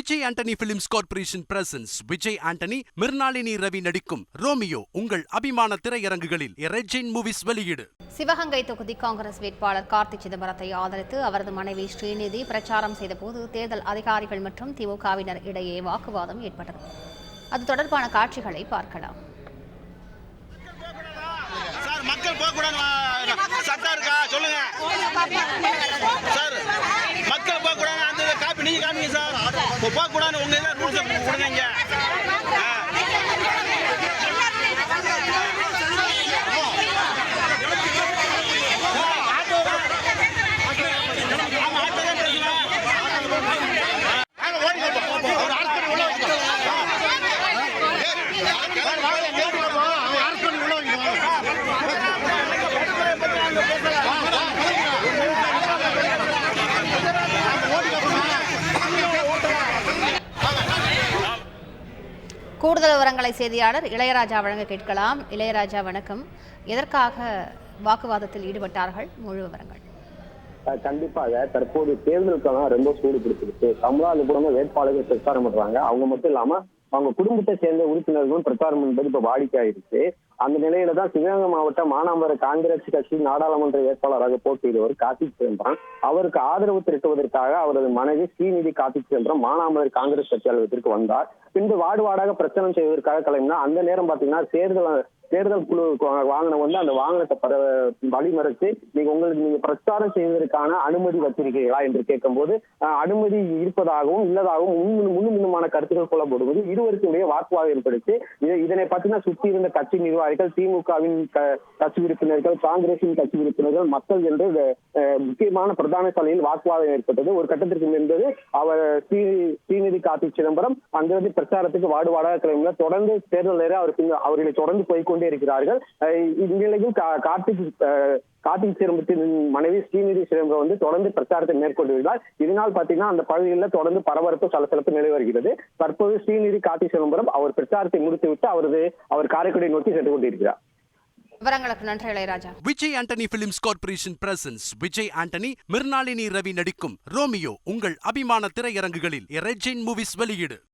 Vijay Antony films corporation presents Vijay Antony, Mirnalini Ravi நடிக்கும் ரோமியோ உங்கள் அபிமான திரையரங்குகளில் ரெஜின் மூவிஸ் வெளியீடு. சிவகங்கை தொகுதி காங்கிரஸ் வேட்பாளர் கார்த்தி சிதம்பரத்தை ஆதரித்து அவரது மனைவி ஸ்ரீநிதி பிரச்சாரம் செய்தபோது தேர்தல் அதிகாரிகள் மற்றும் திமுகவினர் இடையே வாக்குவாதம் ஏற்பட்டது. அது தொடர்பான காட்சிகளை பார்க்கலாம். மக்கள் சட்டம் இருக்கா சொல்லுங்க சார். மக்கள் போக கூடாது, அந்த காப்பி நீங்க காமிங்க சார். போக கூடாது, உங்க இதில் ரூல்ஸ் கொடுங்க. கூடுதல் விவரங்களை செய்தியாளர் இளையராஜா வழங்க கேட்கலாம். இளையராஜா வணக்கம். எதற்காக வாக்குவாதத்தில் ஈடுபட்டார்கள்? முழு விவரங்கள். கண்டிப்பாக தற்போது தேர்தலுக்கான ரொம்ப சூடு பிடிச்சிருக்கு. தமிழ்நாடு கூட வேட்பாளர்கள் பிரச்சாரம் பண்றாங்க. அவங்க மட்டும் இல்லாம அவங்க குடும்பத்தை சேர்ந்த உறுப்பினர்களும் பிரச்சாரம் என்பது இப்ப வாடிக்கையாயிருச்சு. அந்த நிலையில தான் சிவகங்கை மாவட்டம் மானாமர காங்கிரஸ் கட்சி நாடாளுமன்ற வேட்பாளராக போட்டியிடுவர் கார்த்தி சிதம்பரம். அவருக்கு ஆதரவு திரட்டுவதற்காக அவரது மனைவி ஸ்ரீநிதி கார்த்தி சிதம்பரம் மானாமர காங்கிரஸ் கட்சி அலுவலகத்திற்கு வந்தார். பின்பு வார்டாக பிரச்சாரம் செய்வதற்காக கிளம்பினா அந்த நேரம் பாத்தீங்கன்னா தேர்தல் குழு வாகனம் வந்து அந்த வாகனத்தை வழிமறைச்சு நீங்க பிரச்சாரம் செய்வதற்கான அனுமதி வச்சிருக்கீங்களா என்று கேட்கும்போது அனுமதி இருப்பதாகவும் இல்லதாகவும் முன்னுமான கருத்துக்கள் கொள்ளப்படுவது இருவருக்கும் இடையே வாக்குவாதம் ஏற்படுத்தி இதனை பத்தினா சுற்றி இருந்த கட்சி நிர்வாகிகள், திமுகவின் கட்சி உறுப்பினர்கள், காங்கிரசின் கட்சி உறுப்பினர்கள், மக்கள் என்று முக்கியமான பிரதான சாலையில் வாக்குவாதம் ஏற்பட்டது. ஒரு கட்டத்திற்கு என்பது அவர் ஸ்ரீநிதி கார்த்தி சிதம்பரம் அங்கிருந்து பிரச்சாரத்துக்கு வார்டாக கிளம்பினார். தொடர்ந்து தேர்தல் நேரம் அவர்களை தொடர்ந்து போய்கொண்டே இருக்கிறார்கள். இந்நிலையில் கார்த்திக் சிதம்பரத்தின் மனைவி ஸ்ரீநிதி சிதம்பரம் வந்து தொடர்ந்து பிரச்சாரத்தை மேற்கொண்டு வருகிறார். இதனால் பாத்தீங்கன்னா அந்த பகுதிகளில் தொடர்ந்து பரபரப்பு சலசலப்பு நிலை வருகிறது. தற்போது ஸ்ரீநிதி கார்த்திக் சிதம்பரம் அவர் பிரச்சாரத்தை முடித்துவிட்டு அவர் காரைக்குடி நோக்கி சென்று கொண்டிருக்கிறார். விவரங்களுக்கு நன்றி Ilaiyaraaja. Vijay Antony films corporation presents Vijay Antony, Mirnalini Ravi நடிக்கும் ரோமியோ உங்கள் அபிமான திரையரங்குகளில் ரெஜின் மூவிஸ் வெளியீடு.